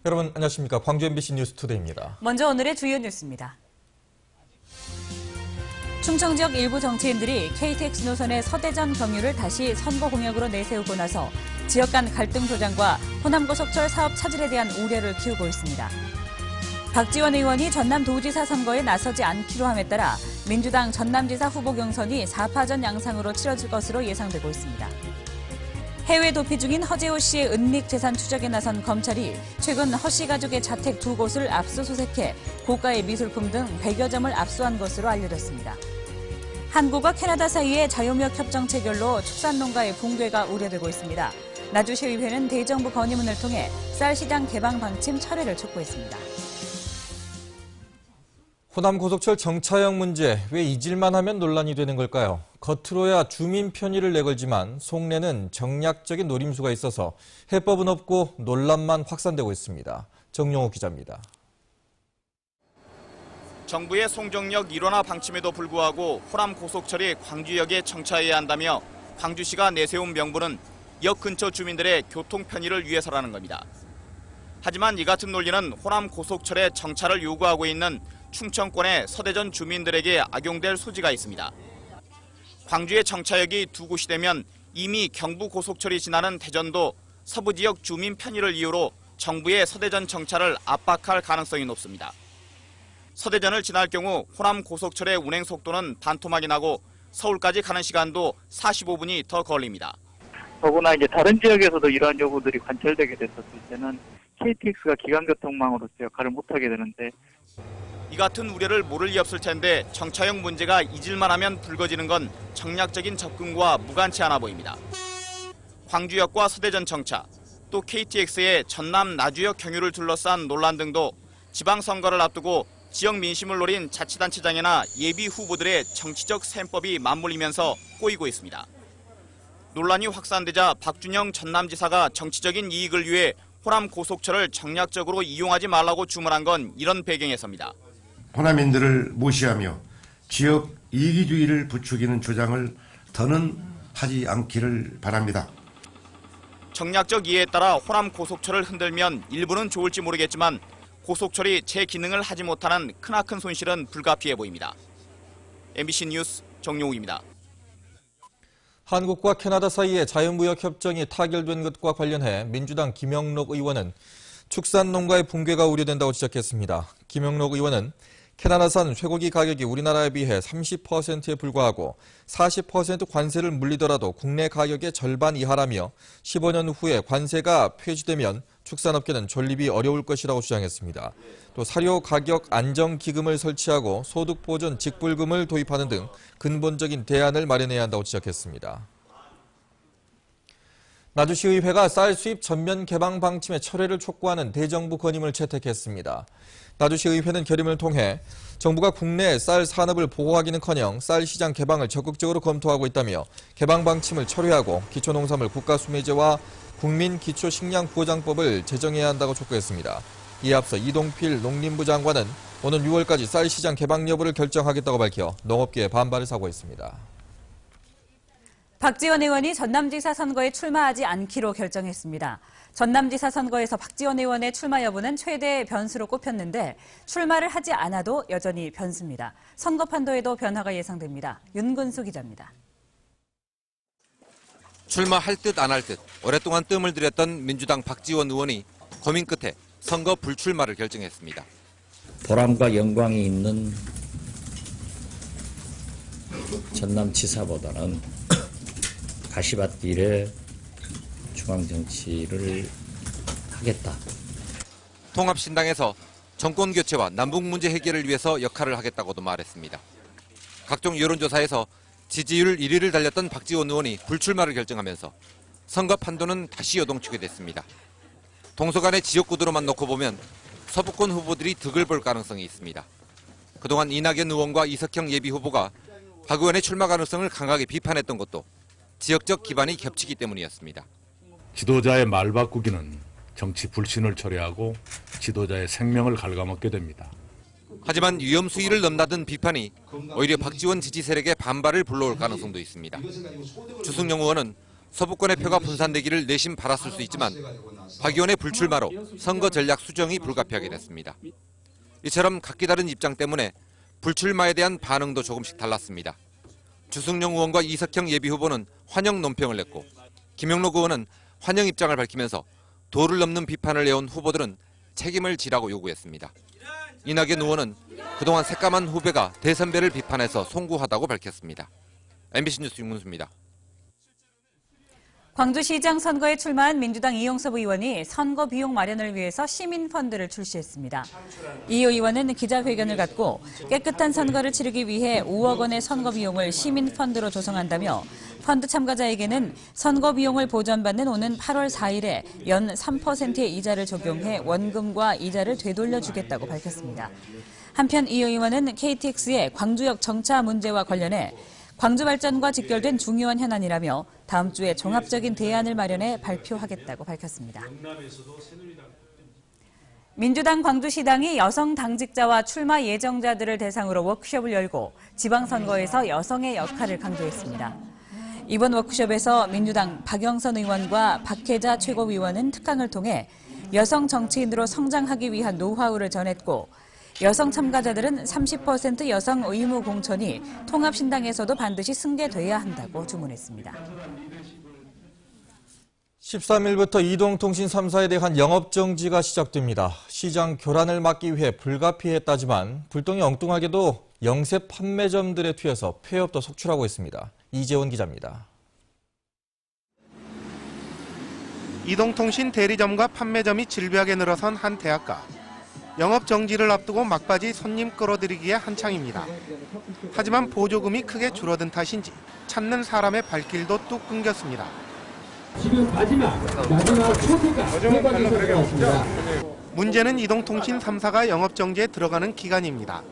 여러분 안녕하십니까. 광주 MBC 뉴스투데이입니다. 먼저 오늘의 주요 뉴스입니다. 충청 지역 일부 정치인들이 KTX 노선의 서대전 경유를 다시 선거 공약으로 내세우고 나서 지역 간 갈등 조장과 호남고속철 사업 차질에 대한 우려를 키우고 있습니다. 박지원 의원이 전남도지사 선거에 나서지 않기로 함에 따라 민주당 전남지사 후보 경선이 4파전 양상으로 치러질 것으로 예상되고 있습니다. 해외 도피 중인 허재호 씨의 은닉 재산 추적에 나선 검찰이 최근 허 씨 가족의 자택 2곳을 압수수색해 고가의 미술품 등 100여 점을 압수한 것으로 알려졌습니다. 한국과 캐나다 사이의 자유무역 협정 체결로 축산농가의 붕괴가 우려되고 있습니다. 나주시의회는 대정부 건의문을 통해 쌀시장 개방 방침 철회를 촉구했습니다. 호남고속철 정차형 문제, 왜 잊을만 하면 논란이 되는 걸까요? 겉으로야 주민 편의를 내걸지만 속내는 정략적인 노림수가 있어서 해법은 없고 논란만 확산되고 있습니다. 정용호 기자입니다. 정부의 송정역 일원화 방침에도 불구하고 호남고속철이 광주역에 정차해야 한다며 광주시가 내세운 명분은 역 근처 주민들의 교통 편의를 위해서라는 겁니다. 하지만 이 같은 논리는 호남고속철의 정차를 요구하고 있는 충청권의 서대전 주민들에게 악용될 소지가 있습니다. 광주의 정차역이 두 곳이 되면 이미 경부고속철이 지나는 대전도 서부 지역 주민 편의를 이유로 정부의 서대전 정차를 압박할 가능성이 높습니다. 서대전을 지날 경우 호남고속철의 운행 속도는 반토막이 나고 서울까지 가는 시간도 45분이 더 걸립니다. 더구나 이제 다른 지역에서도 이러한 요구들이 관철되게 됐었을 때는 KTX가 기간교통망으로서 역할을 못하게 되는데 이 같은 우려를 모를 리 없을 텐데 정차형 문제가 잊을만 하면 불거지는 건 정략적인 접근과 무관치 않아 보입니다. 광주역과 서대전 정차, 또 KTX의 전남 나주역 경유를 둘러싼 논란 등도 지방선거를 앞두고 지역 민심을 노린 자치단체장이나 예비 후보들의 정치적 셈법이 맞물리면서 꼬이고 있습니다. 논란이 확산되자 박준영 전남지사가 정치적인 이익을 위해 호남고속철을 정략적으로 이용하지 말라고 주문한 건 이런 배경에서입니다. 호남인들을 무시하며 지역 이기주의를 부추기는 주장을 더는 하지 않기를 바랍니다. 정략적 이해에 따라 호남고속철을 흔들면 일부는 좋을지 모르겠지만 고속철이 제 기능을 하지 못하는 크나큰 손실은 불가피해 보입니다. MBC 뉴스 정용욱입니다. 한국과 캐나다 사이의 자유무역 협정이 타결된 것과 관련해 민주당 김영록 의원은 축산농가의 붕괴가 우려된다고 지적했습니다. 김영록 의원은 캐나다산 쇠고기 가격이 우리나라에 비해 30%에 불과하고 40% 관세를 물리더라도 국내 가격의 절반 이하라며 15년 후에 관세가 폐지되면 축산업계는 존립이 어려울 것이라고 주장했습니다. 또 사료 가격 안정기금을 설치하고 소득보전 직불금을 도입하는 등 근본적인 대안을 마련해야 한다고 지적했습니다. 나주시의회가 쌀 수입 전면 개방 방침의 철회를 촉구하는 대정부 건의문을 채택했습니다. 나주시의회는 결의문을 통해 정부가 국내 쌀 산업을 보호하기는커녕 쌀 시장 개방을 적극적으로 검토하고 있다며 개방 방침을 철회하고 기초농산물 국가수매제와 국민기초식량보장법을 제정해야 한다고 촉구했습니다. 이에 앞서 이동필 농림부 장관은 오는 6월까지 쌀 시장 개방 여부를 결정하겠다고 밝혀 농업계의 반발을 사고했습니다. 박지원 의원이 전남지사 선거에 출마하지 않기로 결정했습니다. 전남지사 선거에서 박지원 의원의 출마 여부는 최대의 변수로 꼽혔는데 출마를 하지 않아도 여전히 변수입니다. 선거 판도에도 변화가 예상됩니다. 윤근수 기자입니다. 출마할 듯 안 할 듯 오랫동안 뜸을 들였던 민주당 박지원 의원이 고민 끝에 선거 불출마를 결정했습니다. 보람과 영광이 있는 전남지사보다는 가시밭길에 중앙정치를 하겠다. 통합신당에서 정권교체와 남북문제 해결을 위해서 역할을 하겠다고도 말했습니다. 각종 여론조사에서 지지율 1위를 달렸던 박지원 의원이 불출마를 결정하면서 선거 판도는 다시 요동치게 됐습니다. 동서간의 지역구도로만 놓고 보면 서부권 후보들이 득을 볼 가능성이 있습니다. 그동안 이낙연 의원과 이석형 예비후보가 박 의원의 출마 가능성을 강하게 비판했던 것도 지역적 기반이 겹치기 때문이었습니다. 지도자의 말 바꾸기는 정치 불신을 초래하고 지도자의 생명을 갉아먹게 됩니다. 하지만 위험 수위를 넘나든 비판이 오히려 박지원 지지 세력의 반발을 불러올 가능성도 있습니다. 주승용 의원은 서부권의 표가 분산되기를 내심 바랐을 수 있지만 박 의원의 불출마로 선거 전략 수정이 불가피하게 됐습니다. 이처럼 각기 다른 입장 때문에 불출마에 대한 반응도 조금씩 달랐습니다. 주승용 의원과 이석형 예비후보는 환영 논평을 냈고 김영록 의원은 환영 입장을 밝히면서 도를 넘는 비판을 해온 후보들은 책임을 지라고 요구했습니다. 이낙연 의원은 그동안 새까만 후배가 대선배를 비판해서 송구하다고 밝혔습니다. MBC 뉴스 윤문수입니다. 광주시장 선거에 출마한 민주당 이용섭 의원이 선거 비용 마련을 위해서 시민펀드를 출시했습니다. 이 의원은 기자회견을 갖고 깨끗한 선거를 치르기 위해 5억 원의 선거 비용을 시민펀드로 조성한다며 펀드 참가자에게는 선거 비용을 보전받는 오는 8월 4일에 연 3%의 이자를 적용해 원금과 이자를 되돌려주겠다고 밝혔습니다. 한편 이 의원은 KTX의 광주역 정차 문제와 관련해 광주 발전과 직결된 중요한 현안이라며 다음 주에 종합적인 대안을 마련해 발표하겠다고 밝혔습니다. 민주당 광주시당이 여성 당직자와 출마 예정자들을 대상으로 워크숍을 열고 지방선거에서 여성의 역할을 강조했습니다. 이번 워크숍에서 민주당 박영선 의원과 박혜자 최고위원은 특강을 통해 여성 정치인으로 성장하기 위한 노하우를 전했고 여성 참가자들은 30% 여성 의무 공천이 통합신당에서도 반드시 승계돼야 한다고 주문했습니다. 13일부터 이동통신 3사에 대한 영업정지가 시작됩니다. 시장 교란을 막기 위해 불가피했다지만 불똥이 엉뚱하게도 영세 판매점들에 튀어서 폐업도 속출하고 있습니다. 이재원 기자입니다. 이동통신 대리점과 판매점이 질비하게 늘어선 한 대학가. 영업정지를 앞두고 막바지 손님 끌어들이기에 한창입니다. 하지만 보조금이 크게 줄어든 탓인지 찾는 사람의 발길도 뚝 끊겼습니다. 지금 마지막 초기가 대박이 있었습니다. 문제는 이동통신 3사가 영업정지에 들어가는 기간입니다.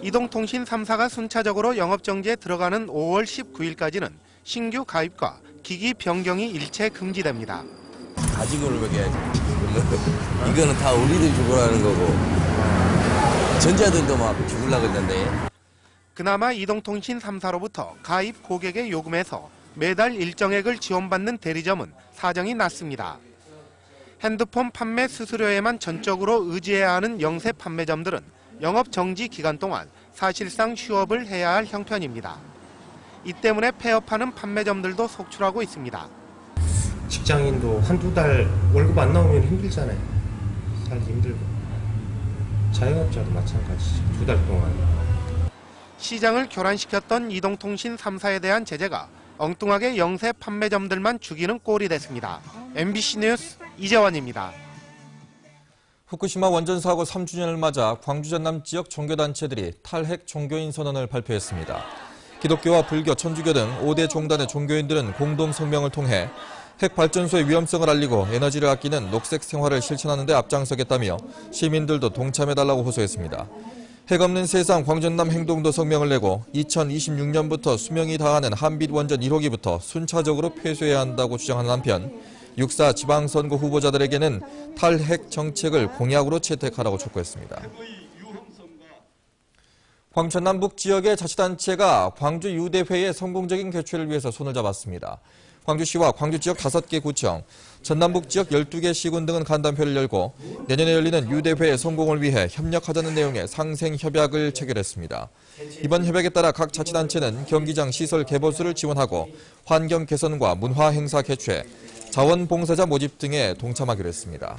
이동통신 3사가 순차적으로 영업정지에 들어가는 5월 19일까지는 신규 가입과 기기 변경이 일체 금지됩니다. 가지고를 먹여야지. 이거는 다 우리들 죽으라는 거고 전자들도 막 죽으려고 했는데. 그나마 이동통신 3사로부터 가입 고객의 요금에서 매달 일정액을 지원받는 대리점은 사정이 났습니다. 핸드폰 판매 수수료에만 전적으로 의지해야 하는 영세 판매점들은 영업 정지 기간 동안 사실상 휴업을 해야 할 형편입니다. 이 때문에 폐업하는 판매점들도 속출하고 있습니다. 직장인도 한두 달 월급 안 나오면 힘들잖아요. 살기 힘들고. 자영업자도 마찬가지죠. 2달 동안. 시장을 교란시켰던 이동통신 3사에 대한 제재가 엉뚱하게 영세 판매점들만 죽이는 꼴이 됐습니다. MBC 뉴스 이재원입니다. 후쿠시마 원전 사고 3주년을 맞아 광주 전남 지역 종교단체들이 탈핵 종교인 선언을 발표했습니다. 기독교와 불교, 천주교 등 5대 종단의 종교인들은 공동 성명을 통해 핵발전소의 위험성을 알리고 에너지를 아끼는 녹색 생활을 실천하는 데 앞장서겠다며 시민들도 동참해달라고 호소했습니다. 핵 없는 세상 광전남 행동도 성명을 내고 2026년부터 수명이 다하는 한빛 원전 1호기부터 순차적으로 폐쇄해야 한다고 주장하는 한편 6.4 지방선거 후보자들에게는 탈핵 정책을 공약으로 채택하라고 촉구했습니다. 광주 전남북 지역의 자치단체가 광주 유대회의 성공적인 개최를 위해서 손을 잡았습니다. 광주시와 광주 지역 5개 구청, 전남북 지역 12개 시군 등은 간담회를 열고 내년에 열리는 유대회의 성공을 위해 협력하자는 내용의 상생협약을 체결했습니다. 이번 협약에 따라 각 자치단체는 경기장 시설 개보수를 지원하고 환경 개선과 문화 행사 개최, 자원봉사자 모집 등에 동참하기로 했습니다.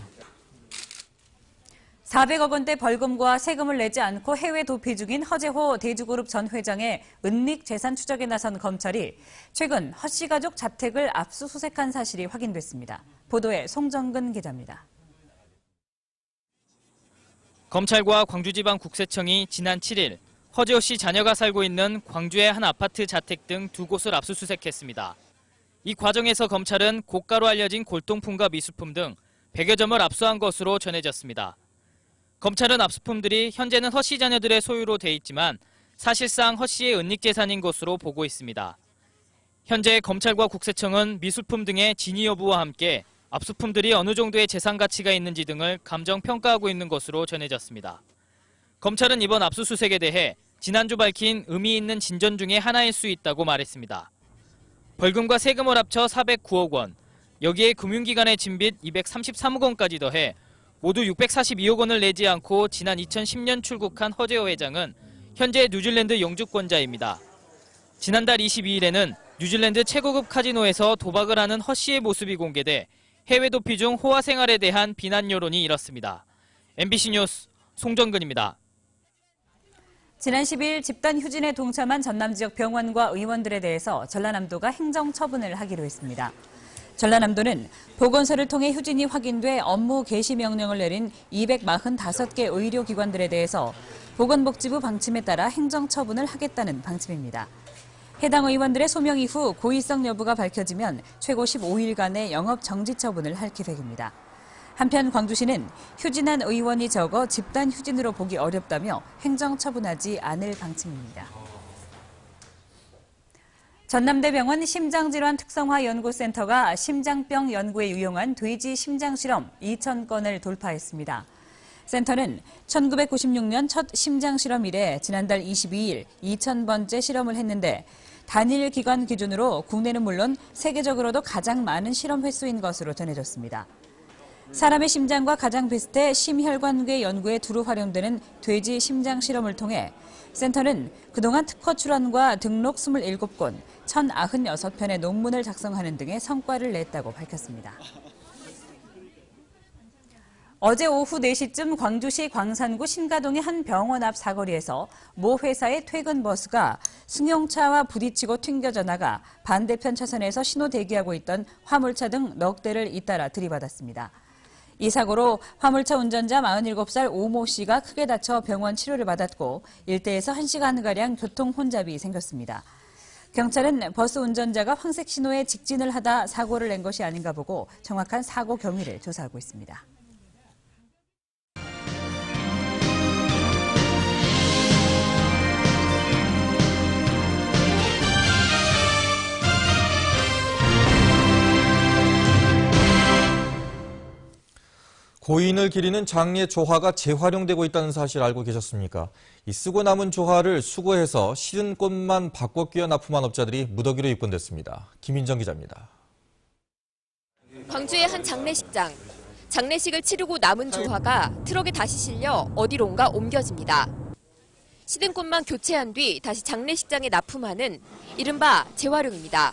400억 원대 벌금과 세금을 내지 않고 해외 도피 중인 허재호 대주그룹 전 회장의 은닉 재산 추적에 나선 검찰이 최근 허 씨 가족 자택을 압수수색한 사실이 확인됐습니다. 보도에 송정근 기자입니다. 검찰과 광주지방국세청이 지난 7일 허재호 씨 자녀가 살고 있는 광주의 한 아파트 자택 등 2곳을 압수수색했습니다. 이 과정에서 검찰은 고가로 알려진 골동품과 미술품 등 100여 점을 압수한 것으로 전해졌습니다. 검찰은 압수품들이 현재는 허 씨 자녀들의 소유로 돼 있지만 사실상 허 씨의 은닉재산인 것으로 보고 있습니다. 현재 검찰과 국세청은 미술품 등의 진위 여부와 함께 압수품들이 어느 정도의 재산 가치가 있는지 등을 감정평가하고 있는 것으로 전해졌습니다. 검찰은 이번 압수수색에 대해 지난주 밝힌 의미 있는 진전 중의 하나일 수 있다고 말했습니다. 벌금과 세금을 합쳐 409억 원, 여기에 금융기관의 진빚 233억 원까지 더해 모두 642억 원을 내지 않고 지난 2010년 출국한 허재호 회장은 현재 뉴질랜드 영주권자입니다. 지난달 22일에는 뉴질랜드 최고급 카지노에서 도박을 하는 허 씨의 모습이 공개돼 해외 도피 중 호화 생활에 대한 비난 여론이 일었습니다. MBC 뉴스 송정근입니다. 지난 10일 집단 휴진에 동참한 전남 지역 병원과 의원들에 대해서 전라남도가 행정 처분을 하기로 했습니다. 전라남도는 보건소를 통해 휴진이 확인돼 업무 개시 명령을 내린 245개 의료기관들에 대해서 보건복지부 방침에 따라 행정 처분을 하겠다는 방침입니다. 해당 의원들의 소명 이후 고의성 여부가 밝혀지면 최고 15일간의 영업 정지 처분을 할 계획입니다. 한편 광주시는 휴진한 의원이 적어 집단 휴진으로 보기 어렵다며 행정 처분하지 않을 방침입니다. 전남대병원 심장질환 특성화 연구센터가 심장병 연구에 유용한 돼지 심장 실험 2,000건을 돌파했습니다. 센터는 1996년 첫 심장 실험 이래 지난달 22일 2,000번째 실험을 했는데 단일 기관 기준으로 국내는 물론 세계적으로도 가장 많은 실험 횟수인 것으로 전해졌습니다. 사람의 심장과 가장 비슷해 심혈관계 연구에 두루 활용되는 돼지 심장 실험을 통해 센터는 그동안 특허 출원과 등록 27곳, 1,096편의 논문을 작성하는 등의 성과를 냈다고 밝혔습니다. 어제 오후 4시쯤 광주시 광산구 신가동의 한 병원 앞 사거리에서 모 회사의 퇴근 버스가 승용차와 부딪히고 튕겨져 나가 반대편 차선에서 신호 대기하고 있던 화물차 등 넉 대를 잇따라 들이받았습니다. 이 사고로 화물차 운전자 47살 오모 씨가 크게 다쳐 병원 치료를 받았고 일대에서 1시간가량 교통 혼잡이 생겼습니다. 경찰은 버스 운전자가 황색 신호에 직진을 하다 사고를 낸 것이 아닌가 보고 정확한 사고 경위를 조사하고 있습니다. 고인을 기리는 장례 조화가 재활용되고 있다는 사실 알고 계셨습니까? 이 쓰고 남은 조화를 수거해서 시든 꽃만 바꿔 끼워 납품한 업자들이 무더기로 입건됐습니다. 김인정 기자입니다. 광주의 한 장례식장. 장례식을 치르고 남은 조화가 트럭에 다시 실려 어디론가 옮겨집니다. 시든 꽃만 교체한 뒤 다시 장례식장에 납품하는 이른바 재활용입니다.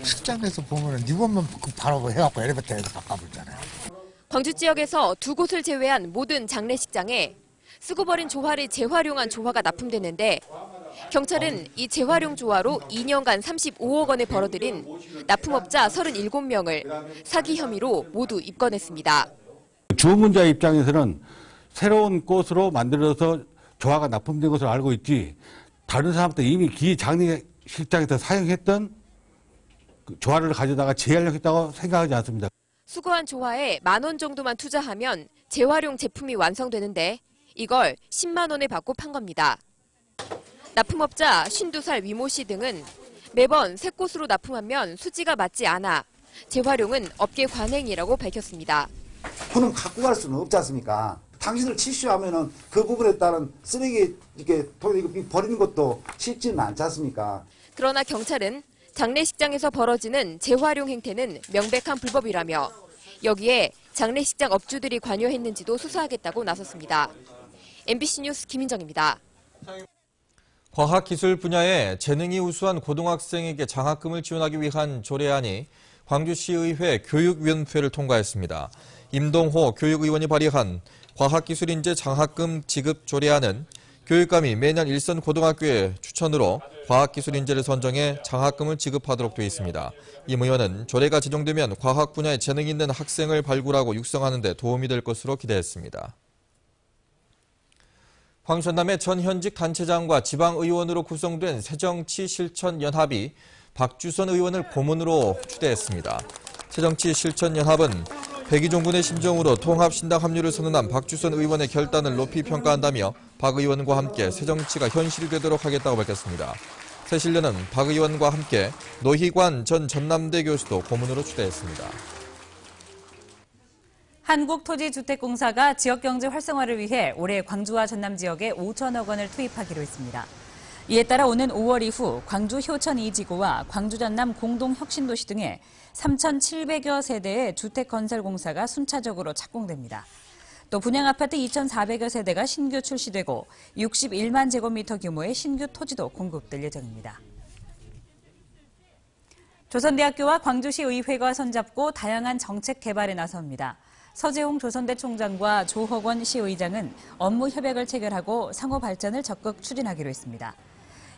식장에서 보면 네 것만 바로 해갖고 엘리베이터에서 바꿔버리잖아요. 광주 지역에서 2곳을 제외한 모든 장례식장에 쓰고 버린 조화를 재활용한 조화가 납품되는데 경찰은 이 재활용 조화로 2년간 35억 원을 벌어들인 납품업자 37명을 사기 혐의로 모두 입건했습니다. 주문자 입장에서는 새로운 꽃으로 만들어서 조화가 납품된 것으로 알고 있지 다른 사람도 이미 장례식장에서 사용했던 조화를 가져다가 재활용했다고 생각하지 않습니다. 수거한 조화에 10,000원 정도만 투자하면 재활용 제품이 완성되는데 이걸 10만 원에 받고 판 겁니다. 납품업자 52살 위모 씨 등은 매번 새 꽃으로 납품하면 수지가 맞지 않아 재활용은 업계 관행이라고 밝혔습니다. 그럼 갖고 갈 수는 없지 않습니까? 당신들 치수하면은 그 부분에 따른 쓰레기 이렇게 버리는 것도 쉽지는 않지 않습니까? 그러나 경찰은 장례식장에서 벌어지는 재활용 행태는 명백한 불법이라며 여기에 장례식장 업주들이 관여했는지도 수사하겠다고 나섰습니다. MBC 뉴스 김인정입니다. 과학기술 분야에 재능이 우수한 고등학생에게 장학금을 지원하기 위한 조례안이 광주시의회 교육위원회를 통과했습니다. 임동호 교육의원이 발의한 과학기술인재 장학금 지급 조례안은 교육감이 매년 일선 고등학교에 추천으로 과학기술인재를 선정해 장학금을 지급하도록 되어 있습니다. 임 의원은 조례가 제정되면 과학 분야에 재능 있는 학생을 발굴하고 육성하는 데 도움이 될 것으로 기대했습니다. 황천남의 전 현직 단체장과 지방의원으로 구성된 새정치실천연합이 박주선 의원을 고문으로 추대했습니다. 새정치실천연합은 백이종 군의 심정으로 통합신당 합류를 선언한 박주선 의원의 결단을 높이 평가한다며 박 의원과 함께 새정치가 현실이 되도록 하겠다고 밝혔습니다. 새신련은 박 의원과 함께 노희관 전 전남대 교수도 고문으로 추대했습니다. 한국토지주택공사가 지역경제 활성화를 위해 올해 광주와 전남 지역에 5천억 원을 투입하기로 했습니다. 이에 따라 오는 5월 이후 광주 효천 2지구와 광주 전남 공동혁신도시 등의 3,700여 세대의 주택건설 공사가 순차적으로 착공됩니다. 또 분양아파트 2,400여 세대가 신규 출시되고 61만 제곱미터 규모의 신규 토지도 공급될 예정입니다. 조선대학교와 광주시 의회가 손잡고 다양한 정책 개발에 나섭니다. 서재홍 조선대 총장과 조허권 시의장은 업무 협약을 체결하고 상호 발전을 적극 추진하기로 했습니다.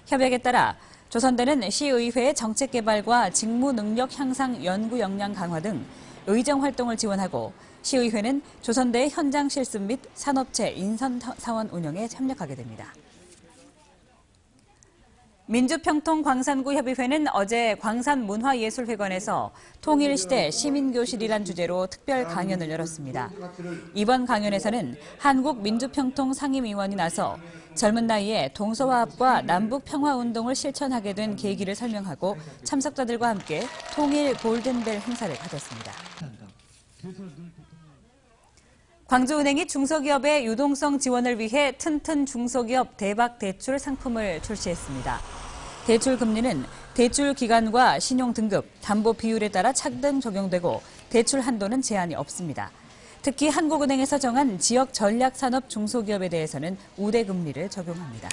협약에 따라 조선대는 시의회의 정책 개발과 직무 능력 향상 연구 역량 강화 등 의정 활동을 지원하고 시의회는 조선대의 현장 실습 및 산업체 인선 사원 운영에 협력하게 됩니다. 민주평통광산구 협의회는 어제 광산문화예술회관에서 통일시대 시민교실이란 주제로 특별 강연을 열었습니다. 이번 강연에서는 한국민주평통 상임위원이 나서 젊은 나이에 동서화합과 남북평화운동을 실천하게 된 계기를 설명하고 참석자들과 함께 통일 골든벨 행사를 가졌습니다. 광주은행이 중소기업의 유동성 지원을 위해 튼튼 중소기업 대박 대출 상품을 출시했습니다. 대출 금리는 대출 기간과 신용 등급, 담보 비율에 따라 차등 적용되고 대출 한도는 제한이 없습니다. 특히 한국은행에서 정한 지역 전략 산업 중소기업에 대해서는 우대 금리를 적용합니다.